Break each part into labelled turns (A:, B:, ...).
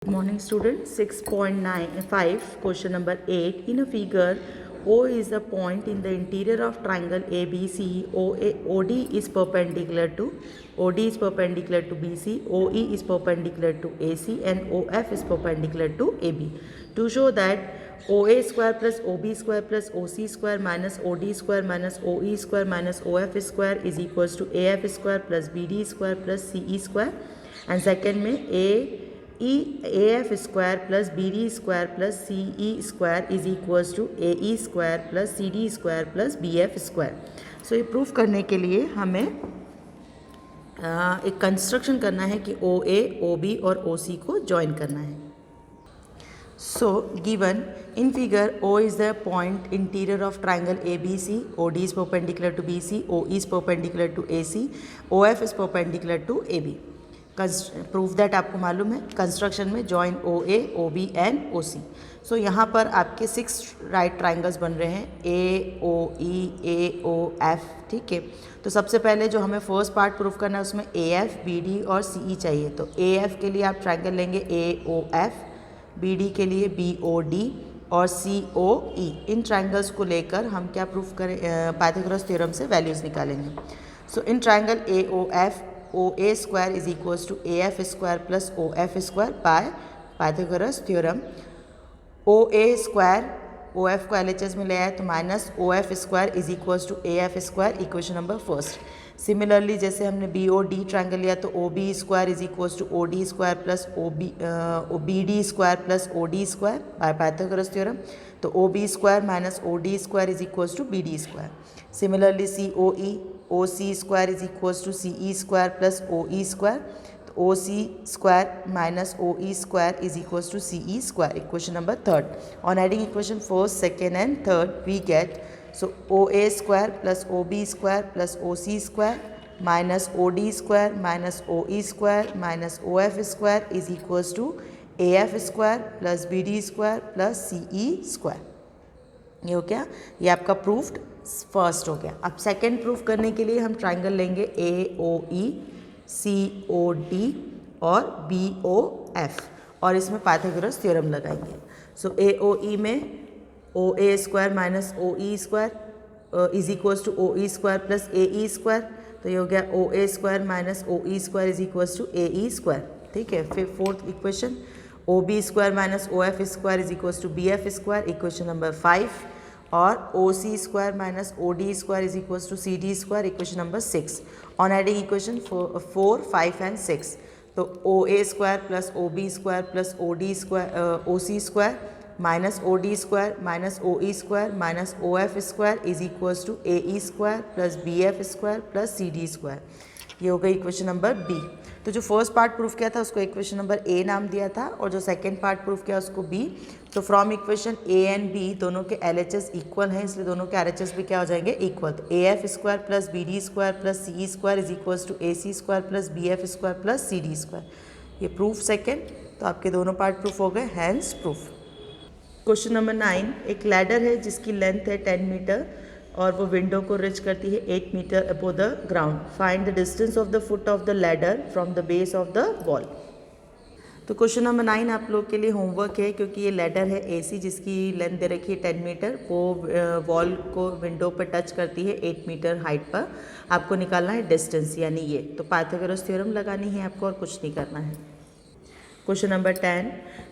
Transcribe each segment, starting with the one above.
A: Good morning students. 6.95 question number 8. In a figure, O is a point in the interior of triangle ABC. OD is perpendicular to BC, OE is perpendicular to AC, and OF is perpendicular to AB. To show that OA square plus OB square plus OC square minus OD square minus OE square minus OF square is equals to AF square plus BD square plus CE square, and second में AF square plus BD square plus CE square is equals to AE square plus CD square plus BF square. So ये proof करने के लिए हमें एक construction करना है कि OA, OB और OC को ज्वाइन करना है. So given in figure, O is the point interior of triangle ABC, OD is perpendicular to BC, OE is perpendicular to AC, OF is perpendicular to AB. Proof that आपको मालूम है. Construction में join OA, OB and OC. सो यहाँ पर आपके 6 right triangles बन रहे हैं AOE, AOF. ठीक है, तो सबसे पहले जो हमें फर्स्ट पार्ट प्रूफ करना है उसमें AF, BD और CE चाहिए. तो AF के लिए आप ट्राइंगल लेंगे AOF, BD के लिए BOD और COE. इन ट्राइंगल्स को लेकर हम क्या प्रूफ करें, पाइथागोरस थ्योरम से वैल्यूज़ निकालेंगे. So in triangle AOF, OA square is equals to AF square plus OF square by Pythagoras theorem. OA square OF को LHS में ले आए तो minus OF square is equals to AF square, equation number first. Similarly जैसे हमने BOD triangle लिया तो OB square is equals to OD square plus BD square plus OD square by Pythagoras theorem. तो OB square minus OD square is equals to BD square. Similarly COE OC square is equals to CE square plus OE square. तो OC square minus OE square is equals to CE square, equation number third. On adding equation first, second and third we get OA square plus OB square plus OC square minus OD square minus OE square minus OF square is equals to AF square plus BD square plus CE square. ये हो गया, ये आपका proofed first हो गया. अब second proof करने के लिए हम ट्राइंगल लेंगे AOE, COD और BOF और इसमें पाइथागोरस थ्योरम लगाएंगे. सो AOE में OA square minus OE square is equals to OE square plus AE square. तो ये हो गया OA square minus OE square is equals to AE square. ठीक है, फिर fourth equation OB square minus OF square is equals to BF square, equation number 5. और OC square minus OD square is equals to CD square, equation number 6. On adding equation 4, 5 and 6. तो OA square plus OB square plus OD square OC square minus OD square minus OE square minus OF square is equals to AE square plus BF square plus CD square. ये हो गई equation number B. तो जो first part proof किया था उसको equation number A नाम दिया था और जो सेकंड पार्ट प्रूफ किया उसको B. तो from equation A and B दोनों के LHS इक्वल हैं, इसलिए दोनों के RHS भी क्या हो जाएंगे, इक्वल. तो AF square plus BD square plus CE square is equals to AC square plus BF square plus CD square. ये प्रूफ सेकेंड. तो आपके दोनों पार्ट प्रूफ हो गए, हैंस प्रूफ. Question number 9. एक लैडर है जिसकी लेंथ है 10 मीटर और वो विंडो को रीच करती है 8 metre above the ground. Find the distance of the foot of the ladder from the base of the wall. तो क्वेश्चन नंबर 9 आप लोग के लिए होमवर्क है, क्योंकि ये लैडर है AC जिसकी लेंथ दे रखी है 10 मीटर. वो वॉल को विंडो पर टच करती है 8 मीटर हाइट पर. आपको निकालना है डिस्टेंस, यानी ये. तो पाइथागोरस थ्योरम लगानी है आपको और कुछ नहीं करना है. क्वेश्चन नंबर 10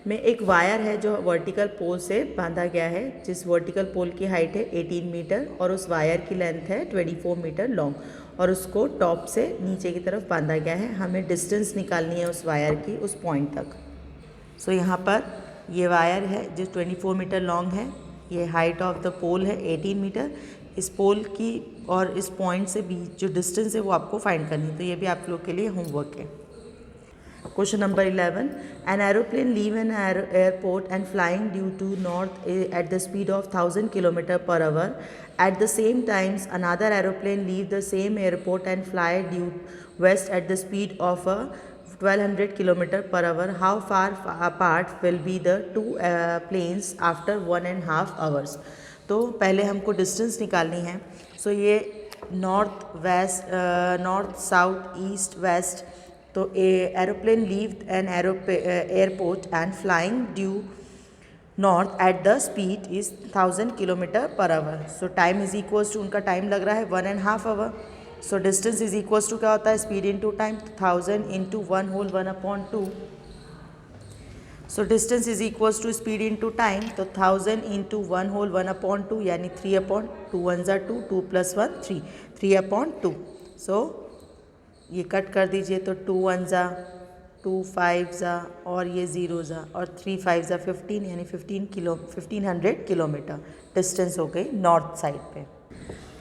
A: में एक वायर है जो वर्टिकल पोल से बांधा गया है, जिस वर्टिकल पोल की हाइट है 18 मीटर और उस वायर की लेंथ है 24 मीटर लॉन्ग और उसको टॉप से नीचे की तरफ बांधा गया है. हमें डिस्टेंस निकालनी है उस वायर की उस पॉइंट तक. सो यहाँ पर ये वायर है जो 24 मीटर लॉन्ग है. ये हाइट ऑफ द पोल है 18 मीटर. इस पोल की और इस पॉइंट से बीच जो डिस्टेंस है वो आपको फाइंड करनी है. तो ये भी आप लोग के लिए होमवर्क है. Question number 11. An aeroplane leave an airport and flying due to north at the speed of 1000 km per hour. At the same time, another aeroplane leave the same airport and fly due west at the speed of 1200 km per hour. How far apart will be the two planes after 1.5 hours? तो पहले हमको distance निकालनी है. सो ये north, west, north, south, east, west तो aeroplane leave an airport and flying due north at the speed is 1000 kilometre per hour. So time is equals to, उनका time लग रहा है 1.5 hour. So distance is equals to क्या होता है, speed into time. 1000 into 1/1/2. So distance is equals to speed into time. तो 1000 into 1/1/2 यानी 3/2. 1 ज़ा 2, 2 + 1 3, 3/2. सो ये कट कर दीजिए. तो 2 1 ज़ा 2 5 ज़ा और ये 0 ज़ा और 3 5 ज़ा 15 यानी 1500 किलोमीटर डिस्टेंस हो गई नॉर्थ साइड पे.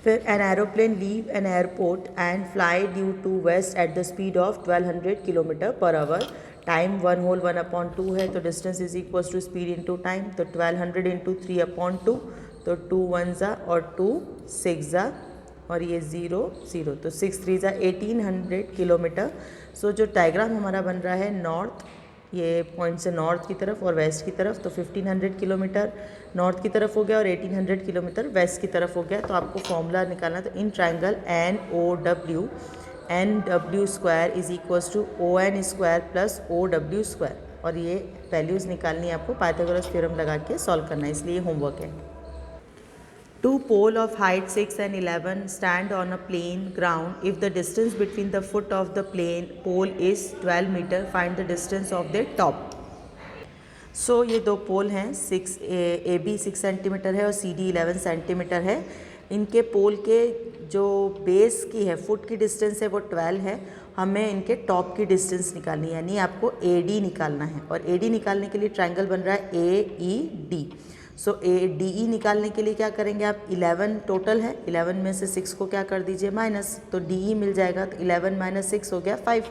A: फिर an aeroplane leave an airport and fly due to west at the speed of 1200 kilometre per hour. Time 1/1/2 है. तो distance is equals to speed into time. तो 1200 इंटू 3/2. तो 2 1 ज़ा और 2 6 ज़ा और ये 0 0. तो 6 3 ज़ा 1800 किलोमीटर. सो जो डायग्राम हमारा बन रहा है नॉर्थ, ये पॉइंट से नॉर्थ की तरफ और वेस्ट की तरफ, तो 1500 किलोमीटर नॉर्थ की तरफ हो गया और 1800 किलोमीटर वेस्ट की तरफ हो गया. तो आपको फॉर्मूला निकालना. तो in triangle NW square is equals to ON square plus OW square. और ये वैल्यूज़ निकालनी है आपको, पाइथागोरस थ्योरम लगा के सॉल्व करना है, इसलिए होमवर्क है. Two poles of height 6 and 11 stand on a plain ground. If the distance between the foot of the pole is 12 meter, find the distance of their top. So ये दो पोल हैं, AB 6 centimetre है और CD 11 centimetre है. इनके पोल के जो base की है, फुट की डिस्टेंस है वो 12 है. हमें इनके टॉप की डिस्टेंस निकालनी है, यानी आपको AD निकालना है. और AD निकालने के लिए ट्रायंगल बन रहा है AED. सो DE निकालने के लिए क्या करेंगे आप, 11 टोटल है, 11 में से 6 को क्या कर दीजिए माइनस, तो DE मिल जाएगा. तो 11 - 6 हो गया 5.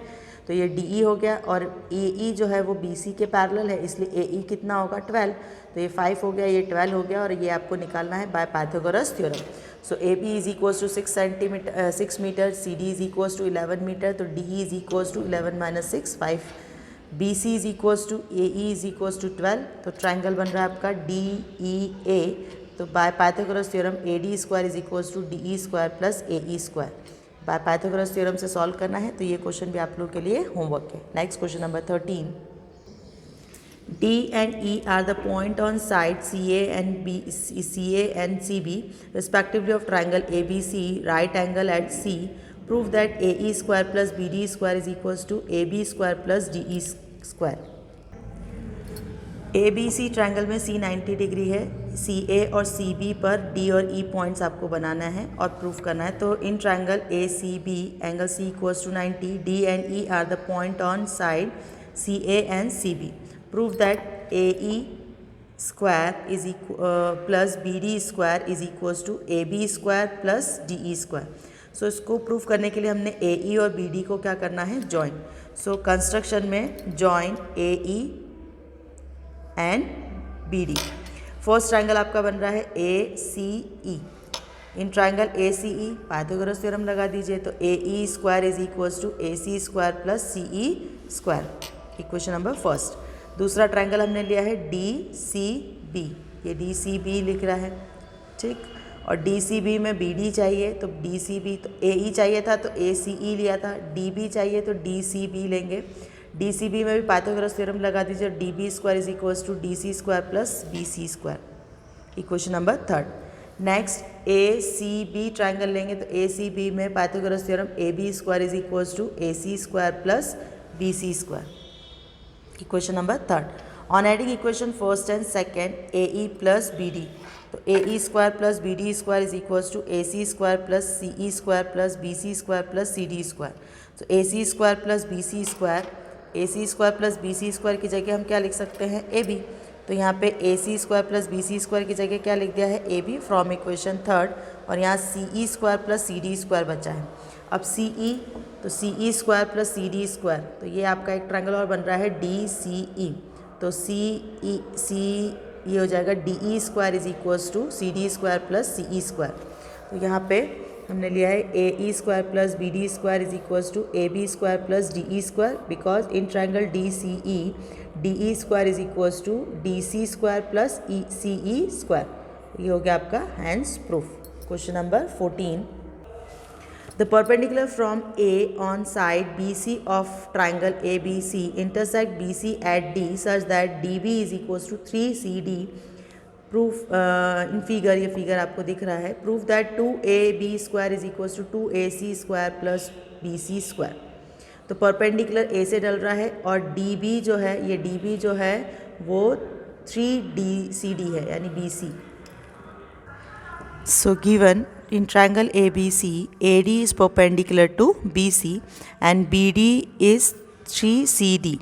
A: तो ये DE हो गया. और AE जो है वो BC के पैरेलल है, इसलिए AE कितना होगा 12. तो ये 5 हो गया, ये 12 हो गया. और ये आपको निकालना है by Pythagoras theorem. So AB इज इक्वल्स टू 6 metre, CD is equals to 11 metre. तो DE is equals to 11 - 6 5. BC is equals to AE is equals to 12. तो ट्राइंगल बन रहा है आपका DEA. तो by Pythagoras theorem AD square is equals to DE square plus AE square. By Pythagoras theorem से solve करना है. तो ये क्वेश्चन भी आप लोग के लिए होमवर्क है. Next question number 13. D and E are the point on side CA and CB respectively of triangle ABC, right angle at C. Prove that AE square plus BD square is equals to AB square plus DE square. ABC triangle में C 90 degree है. CA और CB पर D और E points आपको बनाना है और proof करना है. तो in triangle ACB angle C equals to 90. D and E are the point on side CA and CB. Prove that AE square is plus BD square is equals to AB square plus DE square. सो इसको proof करने के लिए हमने AE और BD को क्या करना है, जॉइन. सो कंस्ट्रक्शन में join AE and BD. First triangle आपका बन रहा है ACE. In triangle ACE Pythagoras theorem लगा दीजिए. तो AE square is equals to AC square plus CE square. Equation number first. दूसरा ट्राइंगल हमने लिया है DCB. ये DCB लिख रहा है, ठीक. और DCB में BD चाहिए, तो DCB, तो AE चाहिए था तो ACE लिया था. DB चाहिए तो DCB लेंगे. DCB में भी पाइथागोरस थ्योरम लगा दीजिए. DB square is equals to DC square plus BC square. Equation number third. Next ACB triangle लेंगे. तो ACB में Pythagoras theorem AB square is equals to AC square plus BC square. Equation number third. On adding equation first and second AE plus BD. तो AE square plus BD square is equals to AC square plus CE square plus BC square plus CD square. तो AC square plus BC square, AC square plus BC square की जगह हम क्या लिख सकते हैं, AB. तो यहाँ पे AC square plus BC square की जगह क्या लिख दिया है, AB फ्रॉम इक्वेशन थर्ड. और यहाँ CE square plus CD square बचा है. अब CE, तो CE square plus CD square. तो ये आपका एक ट्रायंगल और बन रहा है DCE. तो ये हो जाएगा DE square is equals to CD square plus CE square. तो यहाँ पे हमने लिया है AE square plus BD square is equals to AB square plus DE square. Because in triangle DCE DE square is equals to DC square plus CE square. ये हो गया आपका hence proof. Question number 14. The perpendicular from A on side BC of triangle ABC intersect BC at D such that DB is equals to 3CD. Proof in figure, ये figure आपको दिख रहा है. Proof that 2AB square is equals to 2AC square plus BC square. तो perpendicular A से डल रहा है और DB जो है, ये DB जो है वो 3DCD है यानी BC. So given in triangle ABC, AD is perpendicular to BC and BD is 3CD.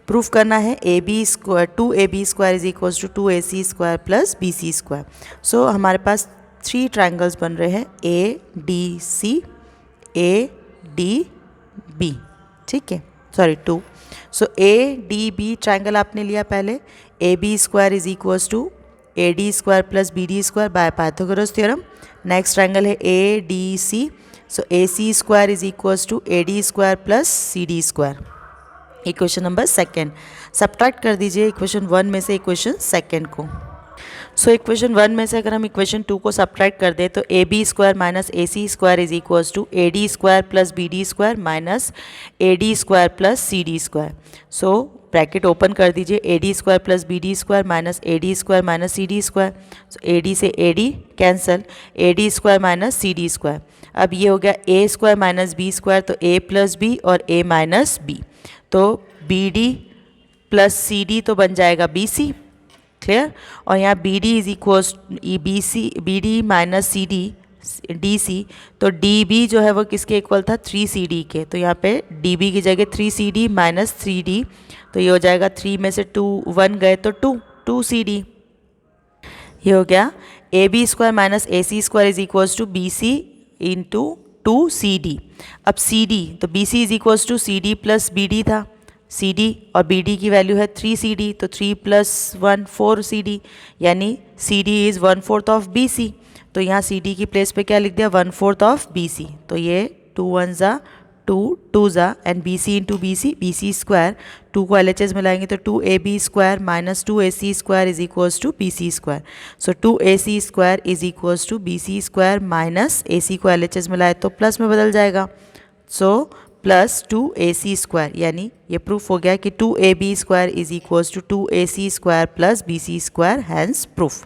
A: Proof करना है AB square 2AB square is equals to 2AC square plus BC square. So हमारे पास 3 triangles बन रहे हैं ADC ADB. ठीक है, sorry 2. सो ADB triangle आपने लिया पहले. AB square is equals to AD square plus BD square by Pythagoras theorem. Next triangle है ADC. So AC square is equals to AD square plus CD square. Equation number second. Subtract कर दीजिए equation 1 में से equation second को. So equation 1 में से अगर हम इक्वेशन 2 को सब्ट्रैक्ट कर दें तो AB square minus AC square is equals to AD square plus BD square minus AD square plus CD square. So bracket open कर दीजिए. AD square plus BD square minus AD square minus CD square. So AD से AD cancel. AD square minus CD square. अब ये हो गया A square minus B square, तो A plus B और A minus B. तो BD plus CD तो बन जाएगा BC. क्लियर. और यहाँ BD is equals BD minus CD DC. तो DB जो है वो किसके इक्वल था 3CD के. तो यहाँ पे DB की जगह 3CD माइनस 3D. तो ये हो जाएगा 3 में से 1 गए तो 2CD. ये हो गया AB square minus AC square is equals to BC into 2CD. अब CD तो BC is equals to CD plus BD था. CD और BD की वैल्यू है 3CD. तो 3 प्लस 1 4CD यानी CD इज़ 1/4 ऑफ BC. तो यहाँ CD की प्लेस पे क्या लिख दिया 1/4 ऑफ BC. तो ये 2 1 ज़ा 2 2 ज़ा and BC into BC square. 2 को LHS मिलाएंगे तो 2AB square minus 2AC square is equals to BC square. So 2AC square is equals to BC square minus AC को LHS मिलाए तो प्लस में बदल जाएगा. सो प्लस 2AC स्क्वायर यानी ये प्रूफ हो गया कि 2AB square is equals to 2AC square plus BC square. Hence proof.